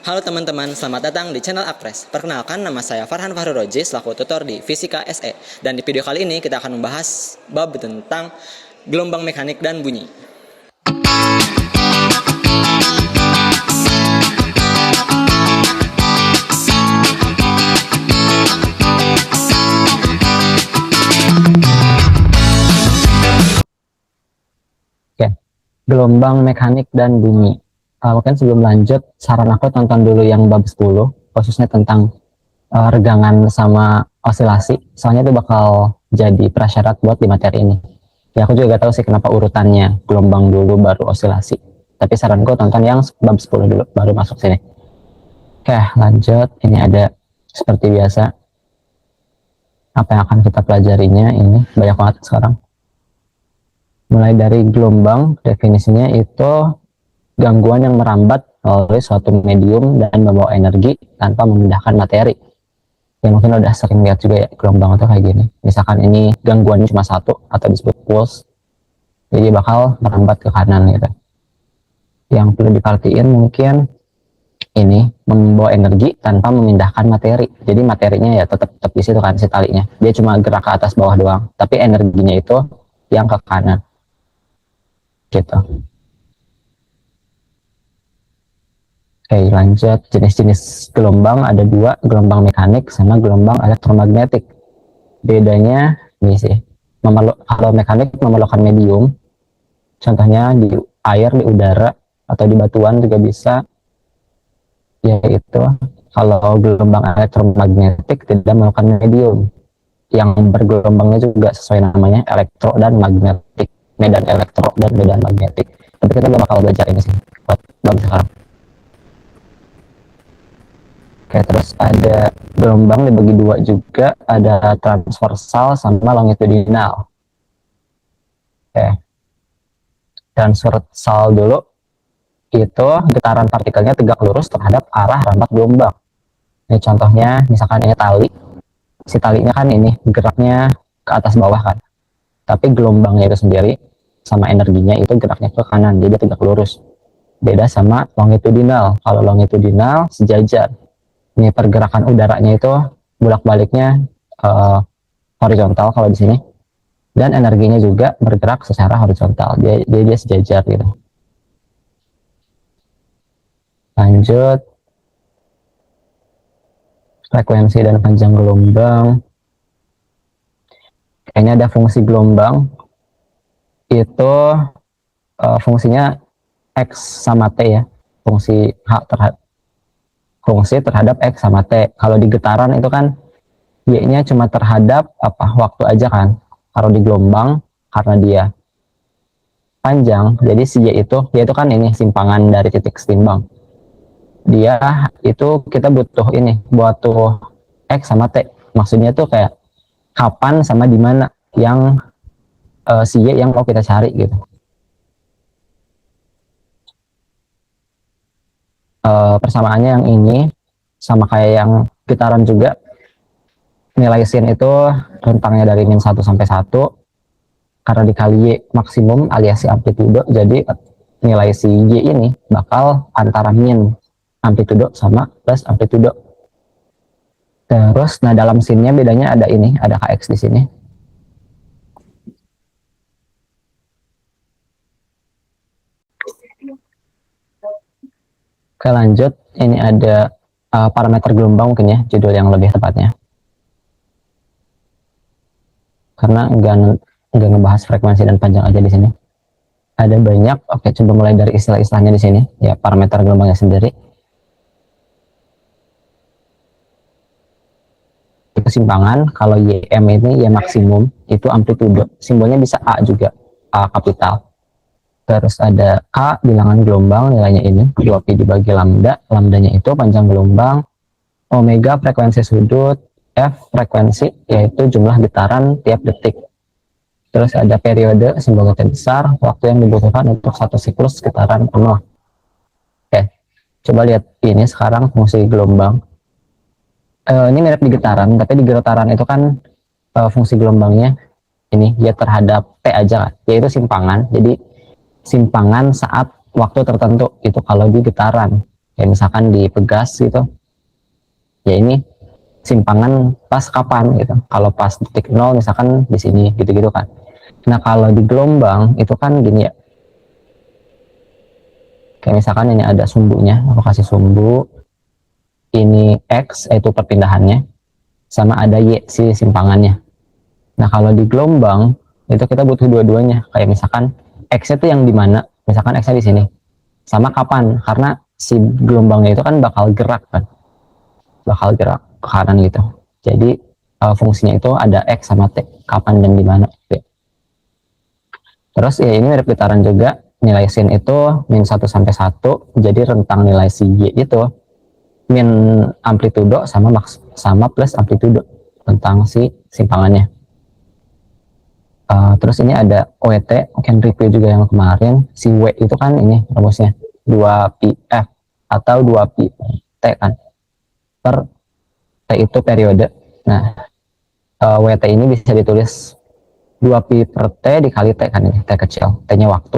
Halo teman-teman, selamat datang di channel Akpres. Perkenalkan, nama saya Farhan Fahruroji selaku tutor di Fisika SE. Dan di video kali ini kita akan membahas bab tentang gelombang mekanik dan bunyi. Oke, gelombang mekanik dan bunyi. Mungkin sebelum lanjut, saran aku tonton dulu yang bab 10, khususnya tentang regangan sama osilasi. Soalnya itu bakal jadi prasyarat buat di materi ini. Ya, aku juga gak tahu sih kenapa urutannya gelombang dulu baru osilasi. Tapi saranku tonton yang bab 10 dulu, baru masuk sini. Oke, lanjut. Ini ada seperti biasa. Apa yang akan kita pelajarinya ini banyak banget sekarang. Mulai dari gelombang, definisinya itu gangguan yang merambat oleh suatu medium dan membawa energi tanpa memindahkan materi. Ya mungkin udah sering lihat juga ya gelombang itu kayak gini. Misalkan ini gangguannya cuma satu atau disebut pulse, jadi bakal merambat ke kanan gitu. Yang perlu diperhatiin mungkin ini membawa energi tanpa memindahkan materi. Jadi materinya ya tetap di situ kan si talinya. Dia cuma gerak ke atas bawah doang, tapi energinya itu yang ke kanan. Gitu. Oke, lanjut. Jenis-jenis gelombang ada dua, gelombang mekanik sama gelombang elektromagnetik. Bedanya ini sih, kalau mekanik memerlukan medium, contohnya di air, di udara, atau di batuan juga bisa, yaitu kalau gelombang elektromagnetik tidak memerlukan medium, yang bergelombangnya juga sesuai namanya, elektro dan magnetik, medan elektro dan medan magnetik. Tapi kita belum bakal belajar ini sih, buat sekarang. Oke, terus ada gelombang dibagi dua juga, ada transversal sama longitudinal. Oke, transversal dulu, itu getaran partikelnya tegak lurus terhadap arah rambat gelombang. Ini contohnya, misalkan ini tali, si talinya kan ini geraknya ke atas bawah kan, tapi gelombangnya itu sendiri sama energinya itu geraknya ke kanan, jadi tegak lurus. Beda sama longitudinal. Kalau longitudinal sejajar. Ini pergerakan udaranya itu bolak-baliknya horizontal kalau di sini, dan energinya juga bergerak secara horizontal. Dia sejajar gitu. Lanjut, frekuensi dan panjang gelombang. Kayaknya ada fungsi gelombang itu fungsinya X sama T ya, fungsi terhadap X sama T. Kalau di getaran itu kan Y-nya cuma terhadap waktu aja kan. Kalau di gelombang, karena dia panjang, jadi si Y itu kan ini simpangan dari titik setimbang. Dia itu kita butuh ini buat tuh X sama T. Maksudnya tuh kayak kapan sama di mana yang si Y yang mau kita cari gitu. Persamaannya yang ini sama kayak yang getaran juga, nilai sin itu rentangnya dari min 1 sampai 1 karena dikali Y maksimum alias si amplitudo, jadi nilai si Y ini bakal antara min amplitudo sama plus amplitudo. Terus nah dalam sinnya bedanya ada ini, ada Kx di sini. Oke, lanjut. Ini ada parameter gelombang mungkin ya, judul yang lebih tepatnya. Karena enggak ngebahas frekuensi dan panjang aja di sini. Ada banyak. Oke, coba mulai dari istilah-istilahnya di sini. Ya, parameter gelombangnya sendiri. Kesimpangan, kalau YM ini ya maksimum, itu amplitudo. Simbolnya bisa A juga, A kapital. Terus ada K, bilangan gelombang, nilainya ini, 2Pi dibagi lambda, lambdanya itu panjang gelombang, omega frekuensi sudut, F frekuensi, yaitu jumlah getaran tiap detik. Terus ada periode, simbol T besar, waktu yang dibutuhkan untuk satu siklus getaran penuh. Oke, coba lihat ini sekarang fungsi gelombang. Ini mirip di getaran, tapi di getaran itu kan fungsi gelombangnya ini, ya terhadap T aja kan, yaitu simpangan, jadi simpangan saat waktu tertentu itu kalau di getaran. kayak misalkan di Pegas gitu, ya ini simpangan pas kapan gitu. Kalau pas detik 0 misalkan di sini gitu-gitu kan. Nah kalau di gelombang itu kan gini ya, kayak misalkan ini ada sumbunya, aku kasih sumbu, ini X itu perpindahannya, sama ada Y si simpangannya. Nah kalau di gelombang itu kita butuh dua-duanya, kayak misalkan X itu yang di mana, misalkan X-nya di sini, sama kapan, karena si gelombangnya itu kan bakal gerak kan, bakal gerak ke kanan gitu. Jadi fungsinya itu ada X sama T, kapan dan di mana. Terus ya ini mirip getaran juga, nilai sin itu min 1 sampai 1, jadi rentang nilai si Y itu min amplitudo sama plus amplitudo tentang si simpangannya. Terus ini ada OET, mungkin review juga yang kemarin, si W itu kan ini rumusnya 2πf atau 2π T kan, per T itu periode. Nah WT ini bisa ditulis 2π per T dikali T kan, ini T kecil, T-nya waktu.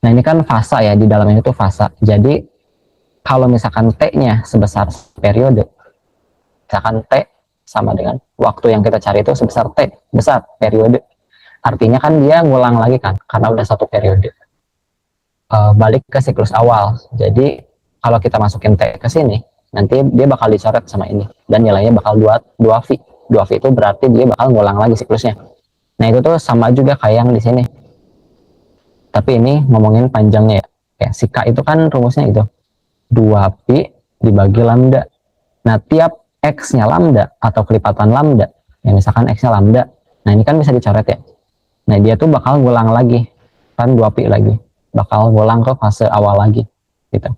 Nah ini kan fasa ya, di dalamnya itu fasa. Jadi kalau misalkan T-nya sebesar periode, misalkan T sama dengan waktu yang kita cari itu sebesar T, besar periode. Artinya kan dia ngulang lagi kan, karena udah satu periode. Balik ke siklus awal. Jadi kalau kita masukin T ke sini, nanti dia bakal dicoret sama ini. Dan nilainya bakal 2V. 2V itu berarti dia bakal ngulang lagi siklusnya. Nah itu tuh sama juga kayak yang di sini. Tapi ini ngomongin panjangnya ya. Kayak si K itu kan rumusnya itu 2π dibagi lambda. Nah tiap X-nya lambda atau kelipatan lambda, ya misalkan X-nya lambda, nah ini kan bisa dicoret ya. Nah dia tuh bakal ngulang lagi, kan 2π lagi, bakal ngulang ke fase awal lagi gitu.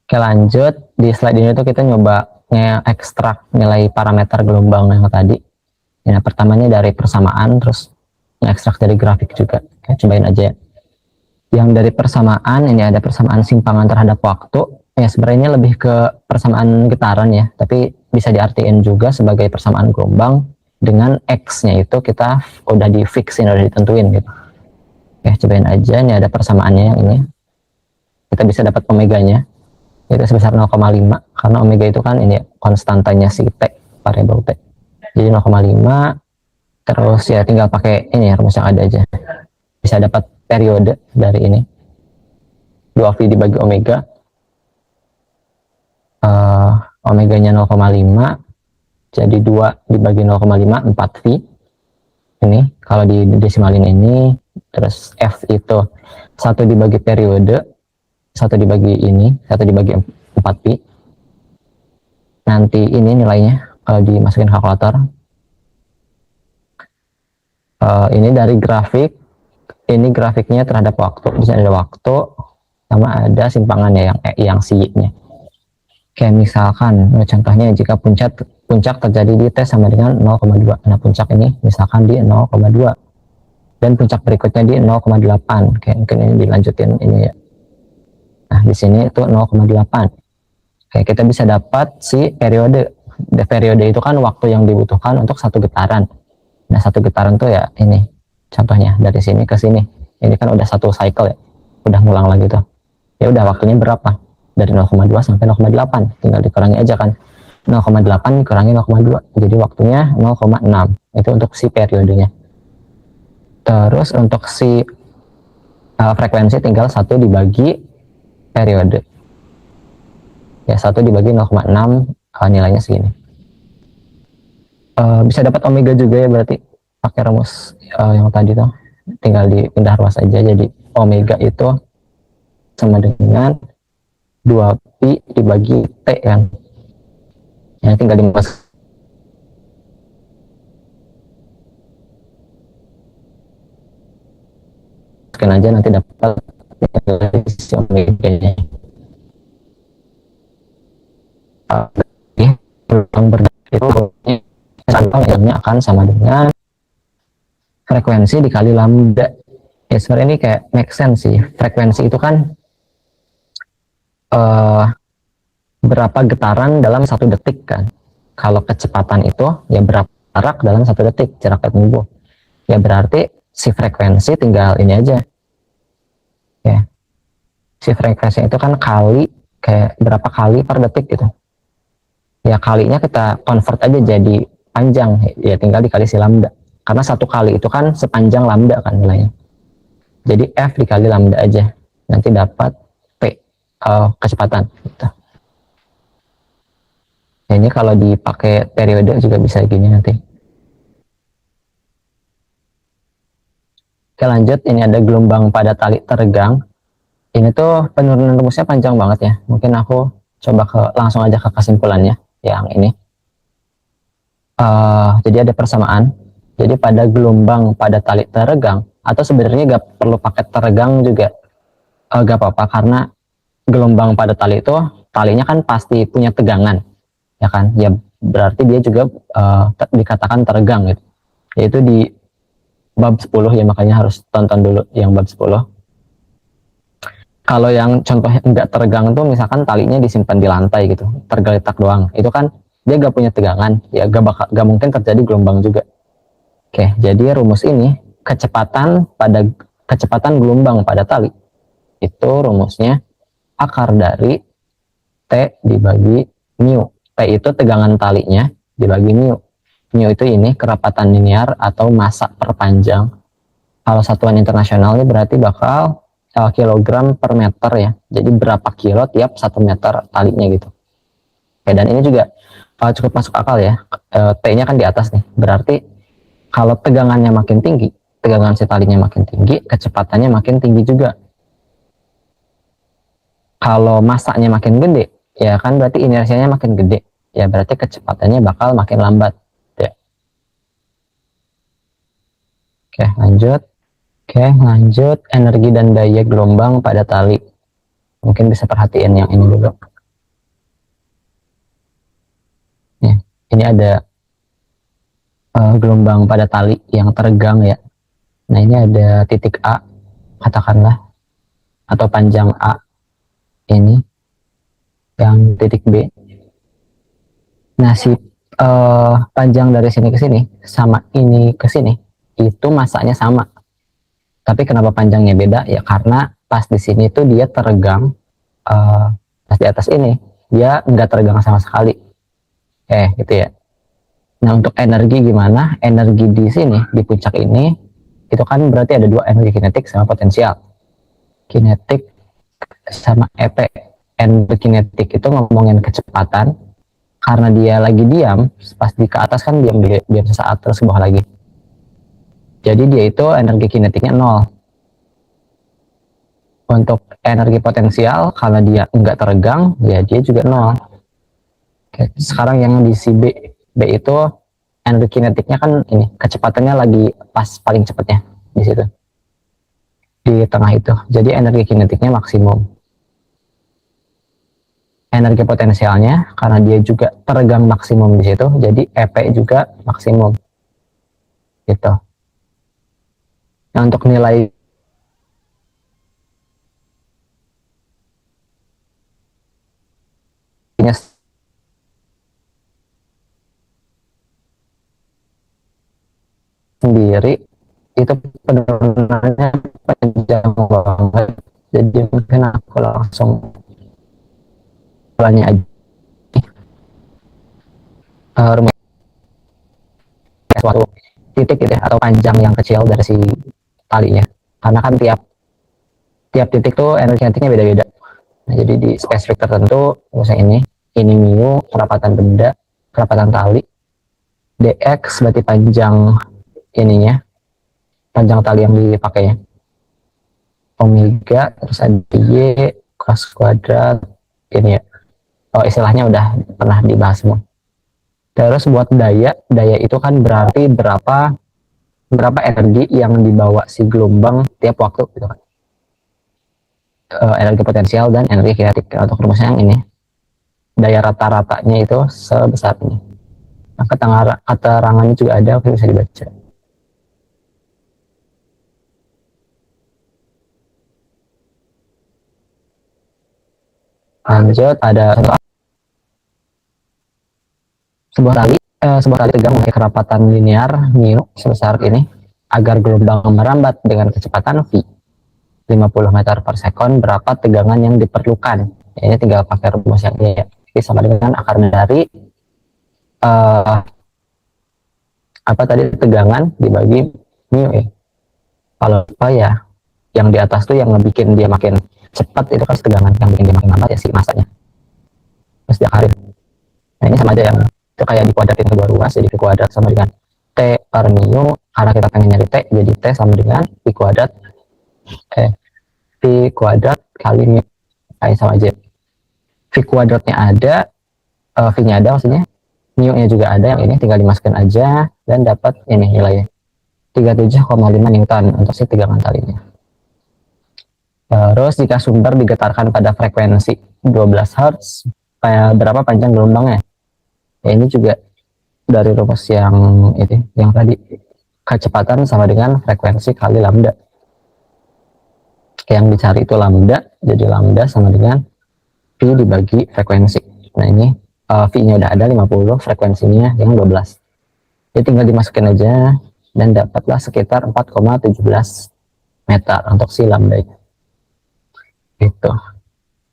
Oke lanjut, di slide ini tuh kita nyoba nge-ekstrak nilai parameter gelombang yang tadi. Nah pertamanya dari persamaan, terus nge-ekstrak dari grafik juga. Oke, cobain aja ya. Yang dari persamaan, ini ada persamaan simpangan terhadap waktu. Ya sebenarnya lebih ke persamaan getaran ya, tapi bisa diartiin juga sebagai persamaan gelombang. Dengan X-nya itu kita udah di-fixin, udah ditentuin gitu. Oke, cobain aja, ini ada persamaannya yang ini. Kita bisa dapat omeganya, itu sebesar 0,5, karena omega itu kan ini konstantanya si T, variabel T. Jadi 0,5, terus ya tinggal pakai ini ya, rumus yang ada aja. Bisa dapat periode dari ini. 2V dibagi omega. Omeganya 0,5, jadi 2 dibagi 0,5, 4V. Ini, kalau di desimalin ini, terus F itu 1 dibagi periode, 1 dibagi ini, 1 dibagi 4pi. Nanti ini nilainya kalau dimasukin kalkulator. Ini dari grafik, ini grafiknya terhadap waktu. Di sini ada waktu, sama ada simpangannya yang si Y-nya. Kayak misalkan, contohnya jika puncak terjadi di T sama dengan 0,2. Nah puncak ini misalkan di 0,2. Dan puncak berikutnya di 0,8. Kayak mungkin ini dilanjutin ini ya. Nah, di sini itu 0,8. Oke, kita bisa dapat si periode. Periode itu kan waktu yang dibutuhkan untuk satu getaran. Nah, satu getaran tuh ya ini. Contohnya dari sini ke sini. Ini kan udah satu cycle ya. Udah ngulang lagi tuh. Ya udah waktunya berapa? Dari 0,2 sampai 0,8. Tinggal dikurangi aja kan. 0,8 dikurangi 0,2. Jadi waktunya 0,6. Itu untuk si periodenya. Terus untuk si frekuensi tinggal 1 dibagi periode. Ya 1 dibagi 0,6 nilainya segini. Bisa dapat omega juga ya berarti pakai rumus yang tadi tuh. Tinggal dipindah ruas aja, jadi omega itu sama dengan 2pi dibagi T kan. Ya tinggal dimasukin aja, nanti dapat si omega-nya. Gelombang berdiri itu akan sama dengan frekuensi dikali lambda. Ya sebenarnya ini kayak make sense sih. Frekuensi itu kan berapa getaran dalam 1 detik kan. Kalau kecepatan itu ya berapa jarak dalam 1 detik, jarak tempuh. Ya berarti si frekuensi tinggal ini aja. Ya. Si frekuensi itu kan kali kayak berapa kali per detik gitu. Ya kalinya kita convert aja jadi panjang, ya tinggal dikali si lambda. Karena satu kali itu kan sepanjang lambda kan nilainya. Jadi F dikali lambda aja. Nanti dapat P, kecepatan. Gitu. Nah, ini kalau dipakai periode juga bisa gini nanti. Oke lanjut, ini ada gelombang pada tali teregang. Ini tuh penurunan rumusnya panjang banget ya. Mungkin aku coba langsung aja ke kesimpulannya yang ini. Jadi ada persamaan. Jadi pada gelombang pada tali teregang, atau sebenarnya gak perlu pakai teregang juga, gak apa-apa, karena gelombang pada tali itu talinya kan pasti punya tegangan, ya kan? Ya berarti dia juga dikatakan teregang gitu. Yaitu di bab 10 ya, makanya harus tonton dulu yang bab 10. Kalau yang contohnya nggak teregang tuh misalkan talinya disimpan di lantai gitu, tergeletak doang, itu kan dia gak punya tegangan, ya gak mungkin terjadi gelombang juga. Oke, jadi rumus ini kecepatan gelombang pada tali itu rumusnya akar dari T dibagi mu. T itu tegangan talinya dibagi mu. Mu itu ini kerapatan linear atau massa per panjang. Kalau satuan internasional ini berarti bakal kilogram per meter ya. Jadi berapa kilo tiap 1 meter talinya gitu. Oke, dan ini juga cukup masuk akal ya. T-nya kan di atas nih. Berarti kalau tegangannya makin tinggi, tegangan si talinya makin tinggi, kecepatannya makin tinggi juga. Kalau masanya makin gede, ya kan berarti inersianya makin gede. Ya berarti kecepatannya bakal makin lambat. Ya. Oke, lanjut. Energi dan daya gelombang pada tali. Mungkin bisa perhatiin yang ini dulu. Ya, ini ada gelombang pada tali yang teregang ya. Nah ini ada titik A, katakanlah, atau panjang A ini, yang titik B. Nah si panjang dari sini ke sini sama ini ke sini itu masanya sama. Tapi kenapa panjangnya beda? Ya karena pas di sini tuh dia teregang, pas di atas ini dia nggak teregang sama sekali. Gitu ya. Nah untuk energi gimana? Energi di sini di puncak ini itu kan berarti ada dua, energi kinetik sama potensial. Kinetik sama EP. Energi kinetik itu ngomongin kecepatan, karena dia lagi diam, pas di ke atas kan diam sesaat terus ke bawah lagi. Jadi dia itu energi kinetiknya 0. Untuk energi potensial, karena dia nggak teregang, ya dia juga 0. Oke, sekarang yang di si B itu energi kinetiknya kan ini, kecepatannya lagi pas paling cepatnya di situ, di tengah itu. Jadi energi kinetiknya maksimum. Energi potensialnya karena dia juga teregang maksimum di situ, jadi EP juga maksimum. Gitu. Nah, untuk nilai sendiri itu penurunannya panjang banget, jadi mungkin aku langsung ulangnya aja. Suatu titik gitu ya, atau panjang yang kecil dari si talinya, karena kan tiap titik tuh energi kinetiknya beda-beda. Nah, jadi di spesifik tertentu, misalnya ini mu kerapatan benda, kerapatan tali, dx berarti panjang ininya, panjang tali yang dipakainya, omega, terus ada y cos kuadrat ini ya. Istilahnya udah pernah dibahas semua. Terus buat daya itu kan berarti berapa energi yang dibawa si gelombang tiap waktu gitu kan. Energi potensial dan energi kinetik. Untuk rumusnya yang ini, daya rata-ratanya itu sebesar ini. Nah, keterangannya juga ada, bisa dibaca. Lanjut, ada sebuah tali tegang memiliki kerapatan linear mu sebesar ini. Agar gelombang merambat dengan kecepatan v 50 meter per sekon, berapa tegangan yang diperlukan? Ini tinggal pakai rumus yang ini ya. Jadi sama dengan akar dari uh, apa tadi, tegangan dibagi mu ya. Kalau apa ya, yang di atas tuh yang ngebikin dia makin cepat itu kan tegangan, yang bikin dia makin lambat ya si masanya. Terus diakarin. Nah ini sama aja, yang itu kayak dikuadratin kedua ruas, jadi V kuadrat sama dengan T per mu, karena kita pengen nyari T, jadi T sama dengan V kuadrat V kuadrat kali mu, kayak sama aja. V kuadratnya ada, V-nya ada maksudnya, mu-nya juga ada, yang ini tinggal dimasukkan aja, dan dapat ini nilainya 37,5 Newton untuk si tegangan talinya. Terus jika sumber digetarkan pada frekuensi 12 Hz, berapa panjang gelombangnya? Ya ini juga dari rumus yang itu, yang tadi, kecepatan sama dengan frekuensi kali lambda. Yang dicari itu lambda, jadi lambda sama dengan V dibagi frekuensi. Nah ini V-nya udah ada 50, frekuensinya yang 12. Jadi tinggal dimasukin aja dan dapatlah sekitar 4,17 meter untuk si lambda itu.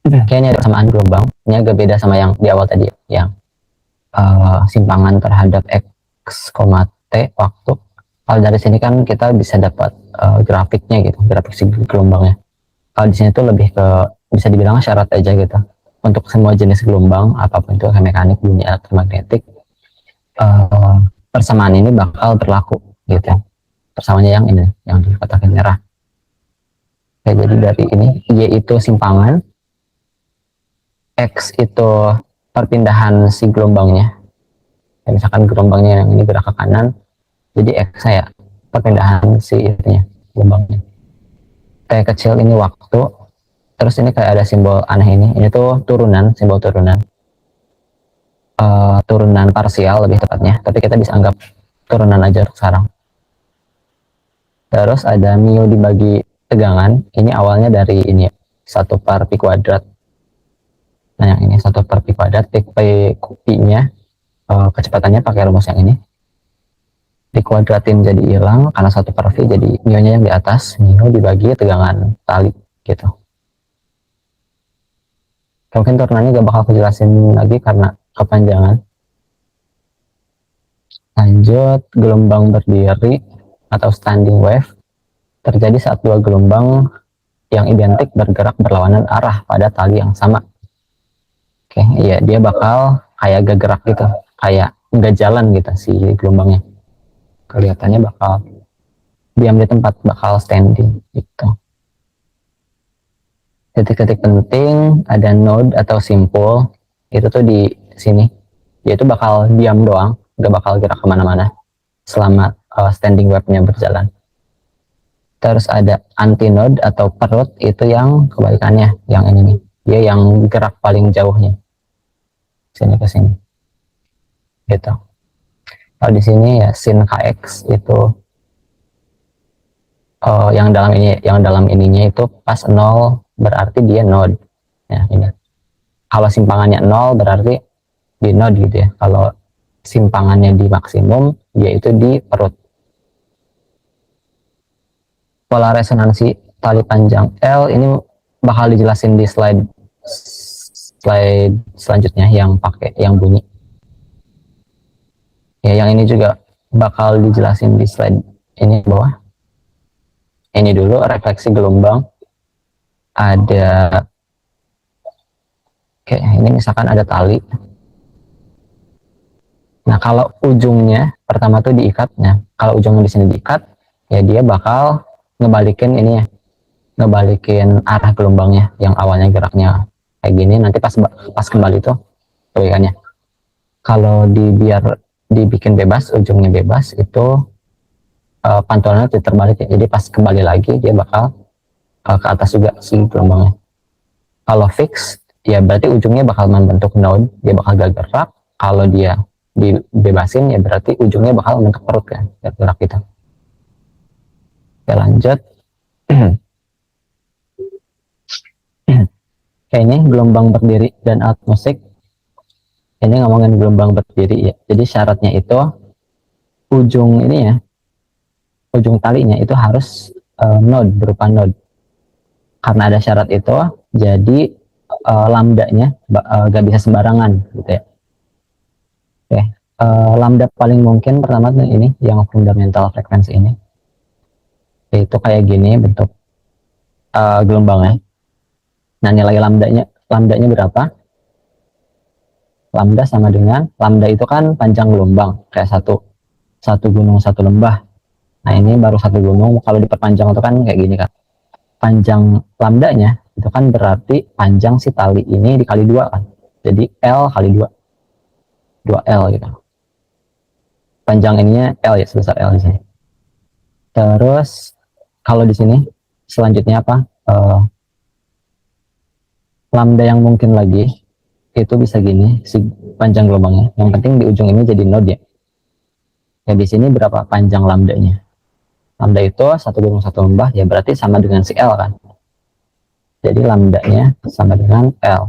Kayaknya ada samaan gelombang, ini agak beda sama yang di awal tadi, yang simpangan terhadap X, T waktu. Kalau dari sini kan kita bisa dapat grafiknya gitu, grafik si gelombangnya. Kalau di sini tuh lebih ke, bisa dibilang syarat aja gitu. Untuk semua jenis gelombang, apapun itu, kayak mekanik, bunyi, elektromagnetik, persamaan ini bakal berlaku gitu. Persamaannya yang ini, yang di kotak merah. Oke, jadi dari ini, Y itu simpangan, X itu perpindahan si gelombangnya. Ya, misalkan gelombangnya yang ini gerak ke kanan, jadi X saya perpindahan si itunya, gelombangnya. T kecil ini waktu, terus ini kayak ada simbol aneh ini tuh turunan, simbol turunan. Turunan parsial lebih tepatnya, tapi kita bisa anggap turunan aja sekarang. Terus ada mu dibagi tegangan, ini awalnya dari ini 1 per pi kuadrat. Nah yang ini 1 per pi kuadrat, pi-nya kecepatannya pakai rumus yang ini, dikuadratin jadi hilang, karena 1 per v jadi mu-nya yang di atas, mu dibagi tegangan tali gitu. Mungkin turunannya gak bakal aku jelasin lagi karena kepanjangan. Lanjut, gelombang berdiri atau standing wave terjadi saat dua gelombang yang identik bergerak berlawanan arah pada tali yang sama. Oke, iya, dia bakal kayak gak gerak gitu, kayak nggak jalan gitu si gelombangnya. Kelihatannya bakal diam di tempat, bakal standing gitu. Titik-titik penting, ada node atau simpul, itu tuh di sini. Dia itu bakal diam doang, nggak bakal gerak kemana-mana selama standing wave-nya berjalan. Terus ada antinode atau perut, itu yang kebalikannya, yang ini nih. Dia yang gerak paling jauhnya. Sini ke sini. Gitu. Kalau di sini ya sin kx itu yang dalam ininya itu pas 0 berarti dia node. Ya, ini. Kalau simpangannya 0 berarti di node gitu ya. Kalau simpangannya di maksimum, yaitu di perut. Pola resonansi tali panjang L ini bakal dijelasin di slide selanjutnya yang pakai yang bunyi. Ya, yang ini juga bakal dijelasin di slide ini bawah. Ini dulu refleksi gelombang. Ada, oke, ini misalkan ada tali. Nah, kalau ujungnya pertama tuh diikatnya, kalau ujungnya di sini diikat, ya dia bakal ngebalikin ini ya, ngebalikin arah gelombangnya yang awalnya geraknya kayak gini, nanti pas kembali tuh kebalikannya. Kalau biar dibikin bebas, ujungnya bebas, itu pantulannya terbalik ya. Jadi pas kembali lagi dia bakal ke atas juga si gelombangnya. Kalau fix, ya berarti ujungnya bakal membentuk node, dia bakal gak gerak. Kalau dia dibebasin, ya berarti ujungnya bakal membentuk perut kan, gerak gitu. Oke, lanjut. Oke, ini gelombang berdiri dan alat musik. Ini ngomongin gelombang berdiri ya. Jadi syaratnya itu ujung ini ya, ujung talinya itu harus node, berupa node. Karena ada syarat itu, jadi lambdanya gak bisa sembarangan gitu ya. Oke, lambda paling mungkin pertama tuh ini yang fundamental frekuensi ini, yaitu kayak gini bentuk gelombangnya. Nah, nilai lambdanya berapa? Lambda sama dengan lambda itu kan panjang gelombang kayak satu gunung satu lembah. Nah, ini baru satu gunung. Kalau diperpanjang itu kan kayak gini kan. Panjang lambdanya itu kan berarti panjang si tali ini dikali dua kan. Jadi L kali dua, 2L gitu. Panjang ininya L ya, sebesar L di sini. Terus kalau di sini selanjutnya apa? Lambda yang mungkin lagi itu bisa gini, si panjang gelombangnya. Yang penting di ujung ini jadi node ya. Ya di sini berapa panjang lambdanya? Lambda itu satu gunung satu lembah, ya berarti sama dengan si L kan. Jadi lambdanya sama dengan L.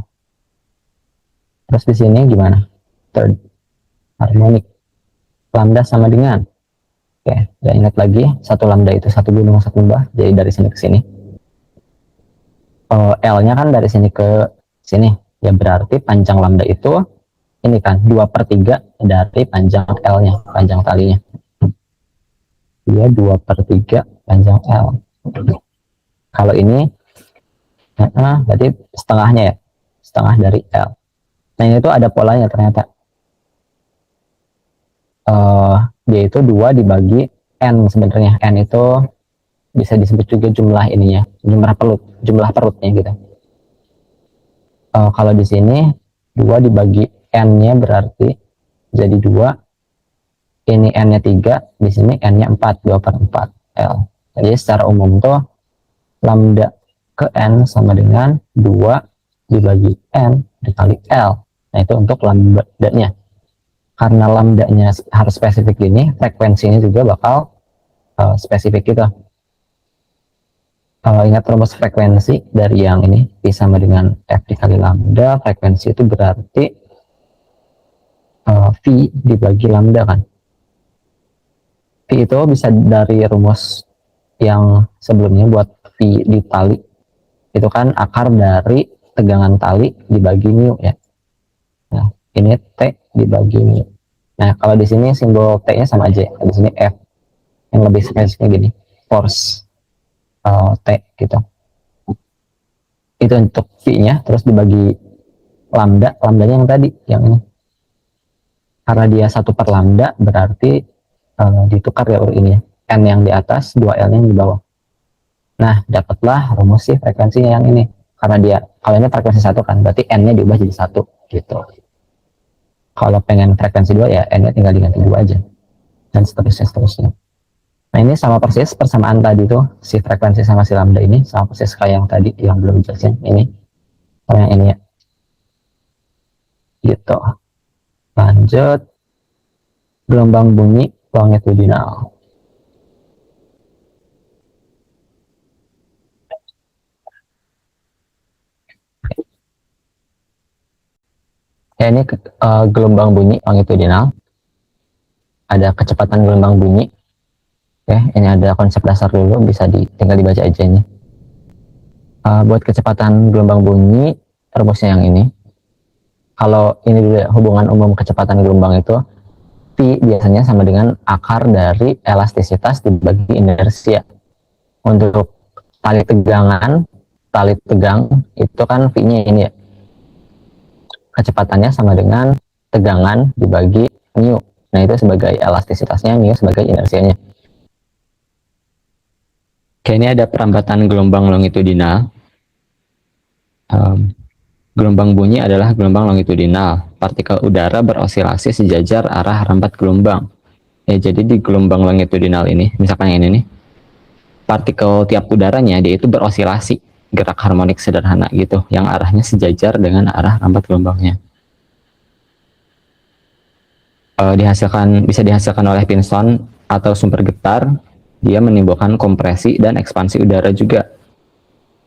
Terus di sini gimana? Third harmonic. Lambda sama dengan, oke, dan ingat lagi satu lambda itu satu gunung satu lembah, jadi dari sini ke sini. L-nya kan dari sini ke sini, ya berarti panjang lambda itu ini kan 2/3 dari panjang L-nya, panjang talinya. Dia 2/3 panjang L. Kalau ini berarti setengahnya ya, setengah dari L. Nah, ini tuh ada polanya ternyata. Dia itu 2 dibagi N sebenarnya. N itu bisa disebut juga jumlah ininya, jumlah perutnya gitu. Kalau di sini 2 dibagi N-nya berarti jadi 2. Ini N-nya 3, di sini N-nya 4, 2/4 L. Jadi secara umum tuh lambda ke N sama dengan 2 dibagi N dikali L. Nah, itu untuk lambdanya. Karena lambdanya harus spesifik gini, frekuensinya juga bakal spesifik gitu. Ingat rumus frekuensi dari yang ini, P sama dengan F dikali lambda. Frekuensi itu berarti V dibagi lambda kan. V itu bisa dari rumus yang sebelumnya buat V di tali. Itu kan akar dari tegangan tali dibagi mu ya. Nah, ini T dibagi mu. Nah, kalau di sini simbol T-nya sama aja. Di sini F. Yang lebih spesifiknya gini, force T gitu. Itu untuk V-nya, terus dibagi lambdanya yang tadi, yang ini. Karena dia 1/lambda, berarti ditukar ya urut ini ya. N yang di atas, 2L yang di bawah. Nah, dapatlah rumus si frekuensinya yang ini. Karena dia, kalau ini frekuensi 1 kan, berarti N-nya diubah jadi 1 gitu. Kalau pengen frekuensi 2 ya N-nya tinggal diganti 2 aja. Dan seterusnya. Nah, ini sama persis persamaan tadi tuh, si frekuensi sama si lambda ini sama persis kayak yang tadi yang belum dijelasin ini. Kalau yang ini ya. Gitu. Lanjut. Gelombang bunyi longitudinal. Ya, ini gelombang bunyi longitudinal. Ada kecepatan gelombang bunyi. Oke, ini ada konsep dasar dulu, bisa tinggal dibaca aja ini. Buat kecepatan gelombang bunyi, rumusnya yang ini. Kalau ini dulu hubungan umum kecepatan gelombang itu, V biasanya sama dengan akar dari elastisitas dibagi inersia. Untuk tali tegang itu kan V-nya ini ya. Kecepatannya sama dengan tegangan dibagi mu. Nah, itu sebagai elastisitasnya, mu sebagai inersianya. Oke, ini ada perambatan gelombang longitudinal. Gelombang bunyi adalah gelombang longitudinal. Partikel udara berosilasi sejajar arah rambat gelombang. Ya, jadi di gelombang longitudinal ini, misalkan yang ini nih, partikel tiap udaranya dia itu berosilasi, gerak harmonik sederhana gitu, yang arahnya sejajar dengan arah rambat gelombangnya. Bisa dihasilkan oleh pinson atau sumber getar. Dia menimbulkan kompresi dan ekspansi udara juga.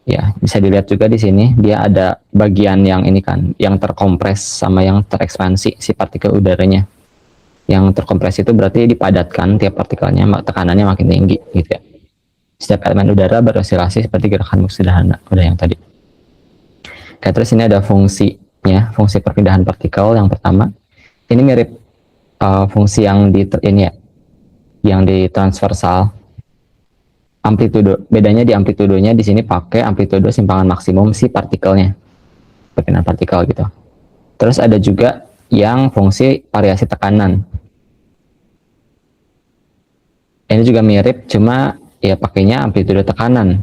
Ya, bisa dilihat juga di sini dia ada bagian yang ini kan, yang terkompres sama yang terekspansi si partikel udaranya. Yang terkompres itu berarti dipadatkan tiap partikelnya, tekanannya makin tinggi gitu ya. Setiap elemen udara berosilasi seperti gerakan sederhana, udah yang tadi. Terus ini ada fungsinya, fungsi perpindahan partikel yang pertama. Ini mirip fungsi yang di ini ya, yang di transversal. Amplitudo, bedanya di amplitudonya di sini pakai amplitudo simpangan maksimum si partikelnya, perpindahan partikel gitu. Terus ada juga yang fungsi variasi tekanan. Ini juga mirip, cuma ya pakainya amplitudo tekanan.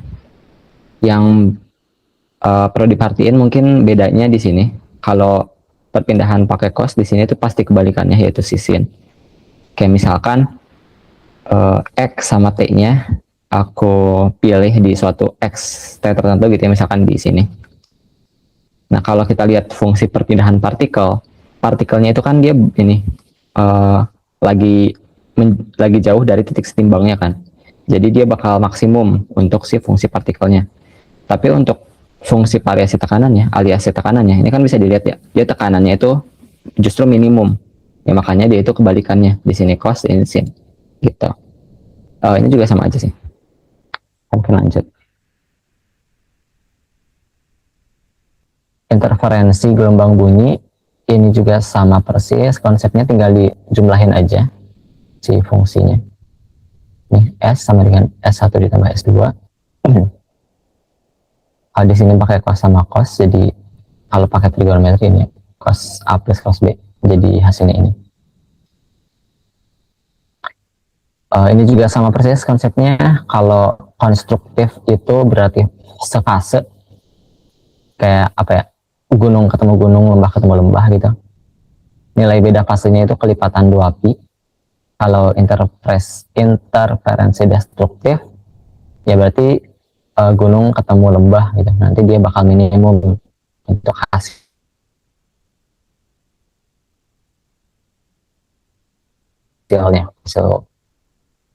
Yang perlu diperhatiin mungkin bedanya di sini. Kalau perpindahan pakai cos di sini itu pasti kebalikannya, yaitu sisin. Kayak misalkan X sama T-nya aku pilih di suatu X T tertentu gitu ya, misalkan di sini. Nah, kalau kita lihat fungsi perpindahan partikelnya itu kan dia ini lagi jauh dari titik setimbangnya kan. Jadi dia bakal maksimum untuk si fungsi partikelnya. Tapi untuk fungsi variasi tekanannya, alias tekanannya, ini kan bisa dilihat ya, dia tekanannya itu justru minimum. Ya makanya dia itu kebalikannya. Di sini cos, ini sin. Gitu. Ini juga sama aja sih. Oke, lanjut. Interferensi gelombang bunyi ini juga sama persis, konsepnya tinggal dijumlahin aja si fungsinya. Nih, S sama dengan S1 ditambah S2. Kalau di sini pakai cos sama cos, jadi kalau pakai trigonometri ini cos A plus cos B, jadi hasilnya ini. Ini juga sama persis konsepnya. Kalau konstruktif itu berarti sefase, kayak apa ya, gunung ketemu gunung, lembah ketemu lembah gitu. Nilai beda fasenya itu kelipatan 2pi. Kalau interferensi destruktif ya berarti gunung ketemu lembah gitu. Nanti dia bakal minimum untuk hasilnya,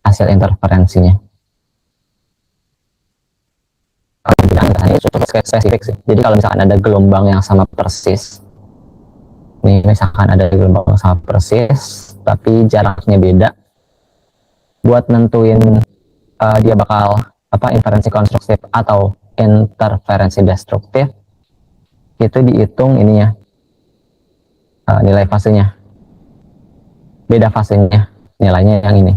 hasil interferensinya. Ini cukup spesifik sih. Jadi kalau misalkan ada gelombang yang sama persis, nih misalkan ada gelombang yang sama persis, tapi jaraknya beda, buat nentuin dia bakal interferensi konstruktif atau interferensi destruktif, itu dihitung ininya, nilai fasenya, beda fasenya, nilainya yang ini.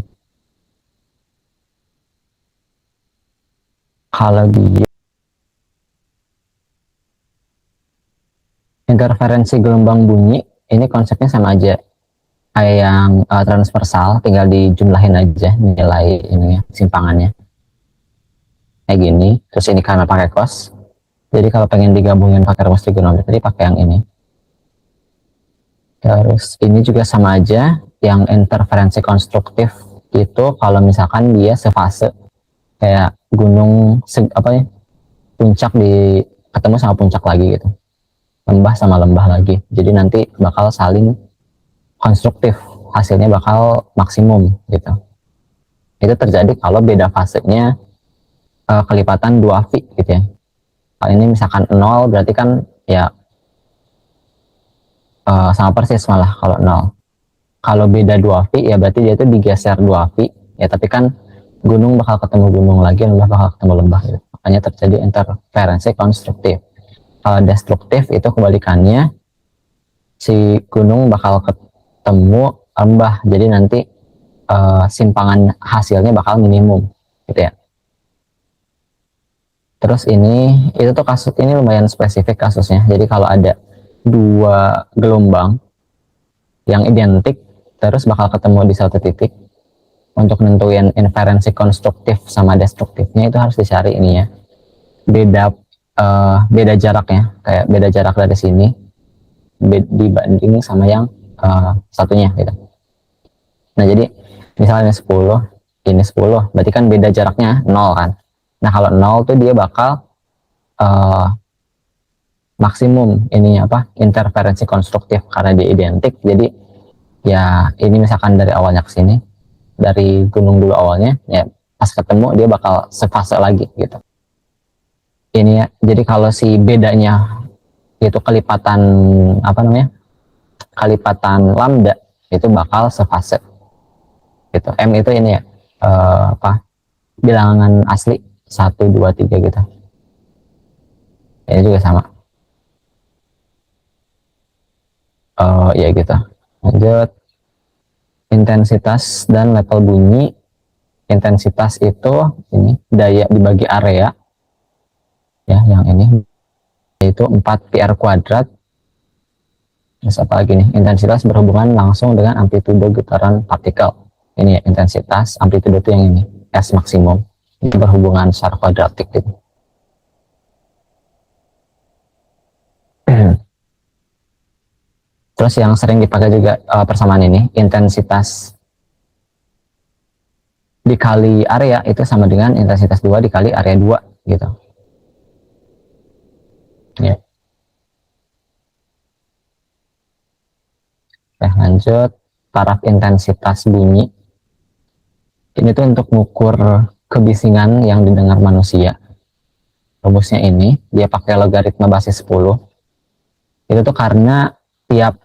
Kalau dia interferensi gelombang bunyi, ini konsepnya sama aja kayak yang transversal, tinggal dijumlahin aja nilai ininya, simpangannya kayak gini. Terus ini karena pakai cos, jadi kalau pengen digabungin pakai rumus trigonometri pakai yang ini. Terus ini juga sama aja, yang interferensi konstruktif itu kalau misalkan dia sefase, kayak gunung puncak ketemu sama puncak lagi gitu, lembah sama lembah lagi, jadi nanti bakal saling konstruktif, hasilnya bakal maksimum gitu. Itu terjadi kalau beda fasenya kelipatan 2 V gitu ya. Kalau ini misalkan 0 berarti kan ya sama persis malah kalau 0. Kalau beda 2 V ya berarti dia itu digeser 2 V ya, tapi kan gunung bakal ketemu gunung lagi, lembah bakal ketemu lembah gitu. Makanya terjadi interferensi konstruktif. Kalau destruktif itu kebalikannya, si gunung bakal ketemu lembah, jadi nanti simpangan hasilnya bakal minimum gitu ya. Terus itu tuh kasus ini lumayan spesifik kasusnya. Jadi kalau ada 2 gelombang yang identik terus bakal ketemu di satu titik, untuk nentuin inferensi konstruktif sama destruktifnya itu harus dicari ini ya, beda jaraknya, kayak beda jarak dari sini dibanding sama yang satunya gitu. Nah jadi misalnya 10, ini 10, berarti kan beda jaraknya 0 kan. Nah kalau 0 tuh dia bakal maksimum ininya interferensi konstruktif karena dia identik. Jadi ya ini misalkan dari awalnya ke sini, dari gunung dulu awalnya, ya pas ketemu dia bakal sefase lagi gitu. Ini ya, jadi kalau si bedanya itu kelipatan kelipatan lambda, itu bakal sefase gitu. M itu ini ya, bilangan asli 1, 2, 3 gitu. Ini juga sama. Ya gitu. Lanjut, intensitas dan level bunyi. Intensitas itu ini daya dibagi area, ya yang ini yaitu 4 PR kuadrat. Terus apa lagi nih? Intensitas berhubungan langsung dengan amplitude getaran partikel. Ini ya intensitas, amplitude itu yang ini, S maksimum. Ini berhubungan secara kuadratik gitu. Terus yang sering dipakai juga persamaan ini, intensitas dikali area itu sama dengan intensitas 2 dikali area 2 gitu. Ya. Lanjut, taraf intensitas bunyi. Ini tuh untuk mengukur kebisingan yang didengar manusia. Rumusnya ini, dia pakai logaritma basis 10. Itu tuh karena tiap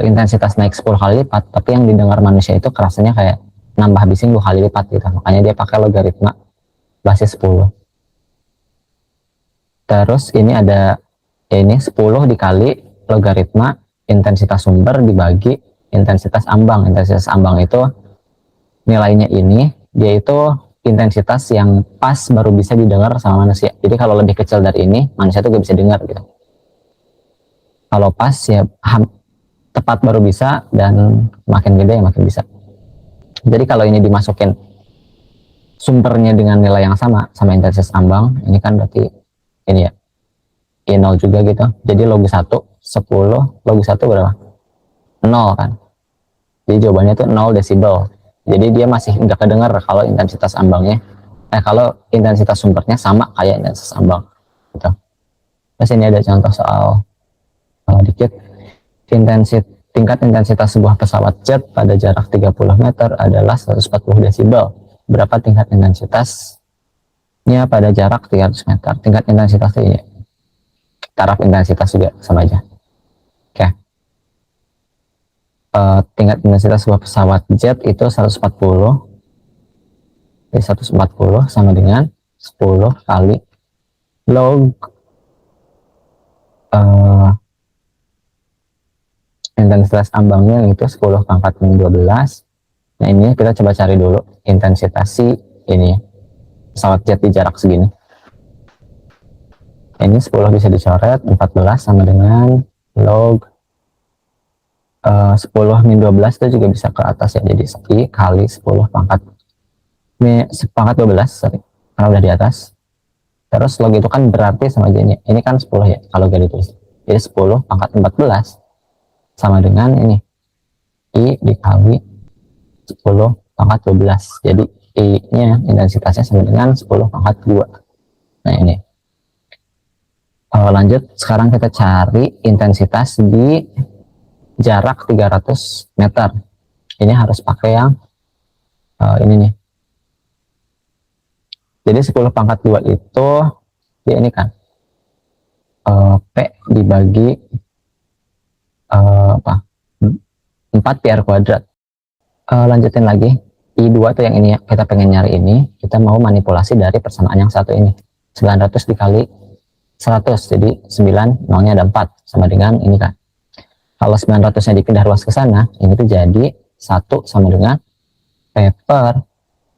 intensitas naik 10 kali lipat, tapi yang didengar manusia itu kerasanya kayak nambah bising 2 kali lipat gitu. Makanya dia pakai logaritma basis 10. Terus ini ada ini 10 dikali logaritma intensitas sumber dibagi intensitas ambang. Intensitas ambang itu nilainya ini, dia itu intensitas yang pas baru bisa didengar sama manusia. Jadi kalau lebih kecil dari ini, manusia tuh gak bisa dengar gitu. Kalau pas ya tepat baru bisa, dan makin gede ya makin bisa. Jadi kalau ini dimasukin sumbernya dengan nilai yang sama intensitas ambang, ini kan berarti ini ya I0 juga gitu. Jadi log 1 10, log 1 berapa? 0 kan. Jadi jawabannya itu 0 desibel. Jadi dia masih nggak kedengar kalau intensitas ambangnya, kalau intensitas sumbernya sama kayak intensitas ambang gitu. Terus ini ada contoh soal dikit. Tingkat intensitas sebuah pesawat jet pada jarak 30 meter adalah 140 desibel. Berapa tingkat intensitasnya pada jarak 300 meter? Tingkat intensitas ini, taraf intensitas juga sama aja. Oke. Tingkat intensitas sebuah pesawat jet itu 140. Jadi 140 sama dengan 10 kali log intensitas ambangnya itu 10 pangkat 12. Nah ini kita coba cari dulu intensitas ini pesawat jet di jarak segini. Ini 10 bisa dicoret, 14 sama dengan log 10 min 12 itu juga bisa ke atas ya, jadi I kali 10 pangkat 12, sorry, karena udah di atas. Terus log itu kan berarti sama aja ini kan 10 ya kalau gak ditulis. Jadi 10 pangkat 14 sama dengan ini I dikali 10 pangkat 12. Jadi I nya intensitasnya sama dengan 10 pangkat 2. Nah ini. Lanjut, sekarang kita cari intensitas di jarak 300 meter. Ini harus pakai yang ini nih. Jadi 10 pangkat 2 itu ya ini kan P dibagi 4 PR kuadrat. Lanjutin lagi, I2 tuh yang ini ya, kita pengen nyari ini, kita mau manipulasi dari persamaan yang satu ini. 900 dikali 100, jadi 9, nolnya ada 4, sama dengan ini kan. Kalau 900-nya dipindah ruas ke sana, ini tuh jadi 1 sama dengan P per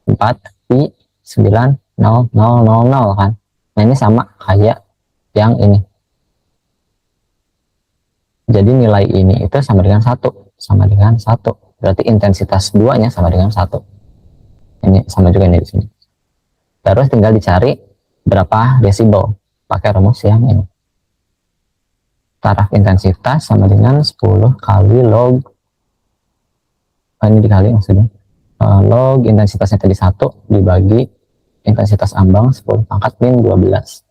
4 I 9, 0, 0, 0, 0 kan. Nah ini sama kayak yang ini. Jadi nilai ini itu sama dengan 1, sama dengan 1. Berarti intensitas 2-nya sama dengan 1. Ini sama juga ini di sini. Terus tinggal dicari berapa desibel pakai rumus yang ini. Taraf intensitas sama dengan 10 kali log ini dikali maksudnya log intensitasnya tadi 1 dibagi intensitas ambang 10 pangkat min 12,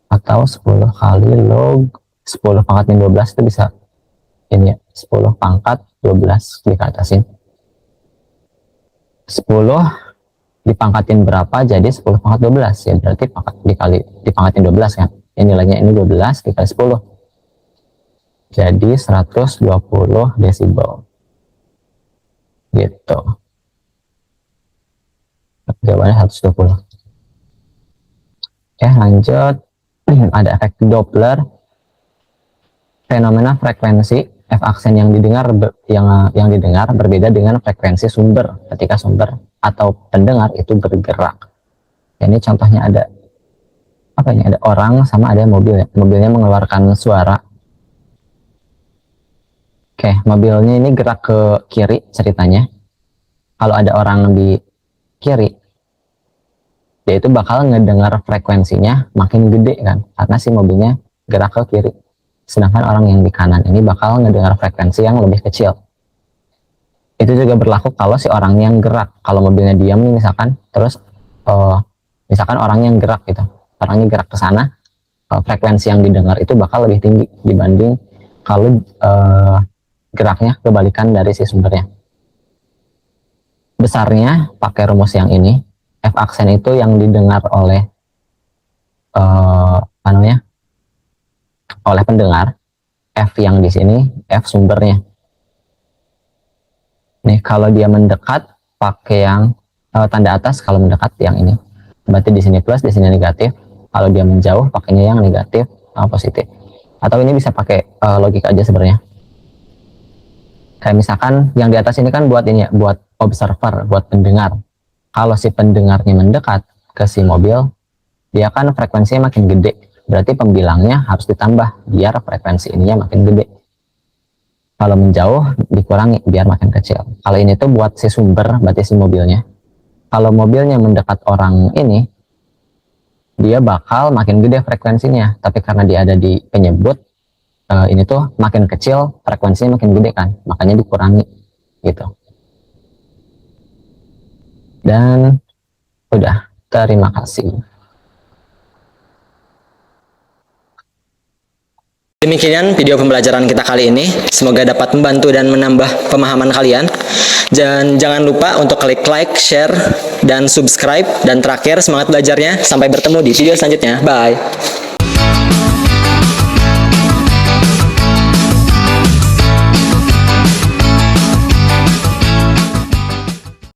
atau 10 kali log 10 pangkat min 12 itu bisa ini ya, 10 pangkat 12 dikatasin 10 dipangkatin berapa jadi 10 pangkat 12 ya, berarti dipangkatin 12 kan, ini nilainya ini 12 dikali 10 jadi 120 desibel gitu. Jawabannya 120. Oke lanjut. Ada efek Doppler. fenomena frekuensi F aksen yang didengar yang didengar berbeda dengan frekuensi sumber ketika sumber atau pendengar itu bergerak. Ini contohnya ada apa ini? Ada orang sama ada mobil ya. Mobilnya mengeluarkan suara. Oke, mobilnya ini gerak ke kiri ceritanya. Kalau ada orang di kiri, dia itu bakal ngedengar frekuensinya makin gede kan, karena si mobilnya gerak ke kiri. Sedangkan orang yang di kanan ini bakal ngedengar frekuensi yang lebih kecil. Itu juga berlaku kalau si orang yang gerak. Kalau mobilnya diam nih misalkan, terus misalkan orang yang gerak gitu, orangnya gerak ke sana, frekuensi yang didengar itu bakal lebih tinggi dibanding kalau geraknya kebalikan dari si sumbernya. Besarnya pakai rumus yang ini, F aksen itu yang didengar oleh oleh pendengar, F yang di sini F sumbernya. Nih kalau dia mendekat pakai yang tanda atas, kalau mendekat yang ini. Berarti di sini plus, di sini negatif. Kalau dia menjauh pakainya yang negatif sama positif. Atau ini bisa pakai logika aja sebenarnya. Kayak misalkan yang di atas ini kan buat ini ya, buat observer, buat pendengar. Kalau si pendengarnya mendekat ke si mobil, dia kan frekuensinya makin gede. Berarti pembilangnya harus ditambah biar frekuensi ininya makin gede. Kalau menjauh dikurangi biar makin kecil. Kalau ini tuh buat si sumber, berarti si mobilnya. Kalau mobilnya mendekat orang ini, dia bakal makin gede frekuensinya. Tapi karena dia ada di penyebut, ini tuh makin kecil, frekuensinya makin gede kan. Makanya dikurangi gitu. Dan udah, terima kasih. Demikian video pembelajaran kita kali ini. Semoga dapat membantu dan menambah pemahaman kalian. Dan jangan lupa untuk klik like, share, dan subscribe. Dan terakhir, semangat belajarnya. Sampai bertemu di video selanjutnya. Bye.